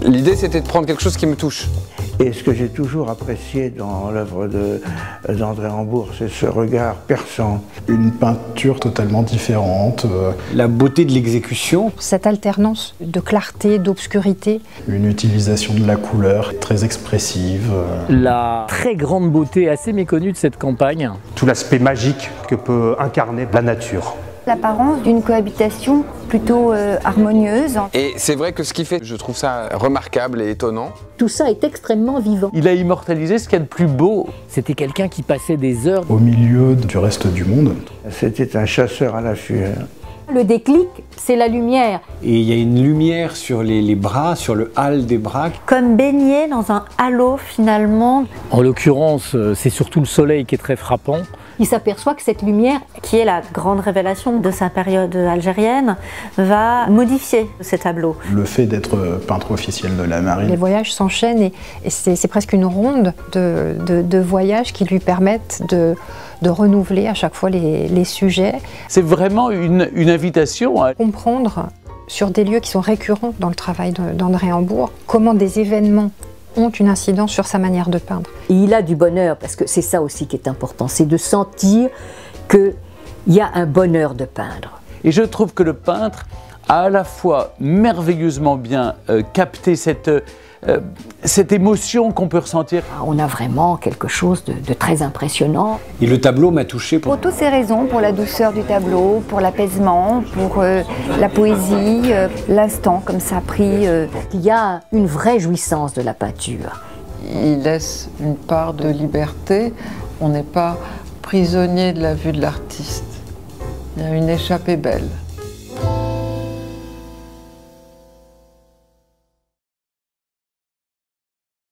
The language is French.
L'idée, c'était de prendre quelque chose qui me touche. Et ce que j'ai toujours apprécié dans l'œuvre d'André Hambourg, c'est ce regard perçant. Une peinture totalement différente. La beauté de l'exécution. Cette alternance de clarté, d'obscurité. Une utilisation de la couleur très expressive. La très grande beauté assez méconnue de cette campagne. Tout l'aspect magique que peut incarner la nature. L'apparence d'une cohabitation plutôt harmonieuse. Et c'est vrai que ce qu'il fait, je trouve ça remarquable et étonnant. Tout ça est extrêmement vivant. Il a immortalisé ce qu'il y a de plus beau. C'était quelqu'un qui passait des heures au milieu du reste du monde. C'était un chasseur à l'affût. Le déclic, c'est la lumière. Et il y a une lumière sur les bras, sur le hall des bras. Comme baigné dans un halo finalement. En l'occurrence, c'est surtout le soleil qui est très frappant. Il s'aperçoit que cette lumière, qui est la grande révélation de sa période algérienne, va modifier ces tableaux. Le fait d'être peintre officiel de la marine. Les voyages s'enchaînent et c'est presque une ronde de voyages qui lui permettent de renouveler à chaque fois les sujets. C'est vraiment une invitation à comprendre sur des lieux qui sont récurrents dans le travail d'André Hambourg, comment des événements ont une incidence sur sa manière de peindre. Et il a du bonheur, parce que c'est ça aussi qui est important, c'est de sentir qu'il y a un bonheur de peindre. Et je trouve que le peintre a à la fois merveilleusement bien capté cette émotion qu'on peut ressentir. On a vraiment quelque chose de très impressionnant. Et le tableau m'a touché. Pour toutes ces raisons, pour la douceur du tableau, pour l'apaisement, pour la poésie, l'instant comme ça pris. Il y a une vraie jouissance de la peinture. Il laisse une part de liberté, on n'est pas prisonnier de la vue de l'artiste. Il y a une échappée belle.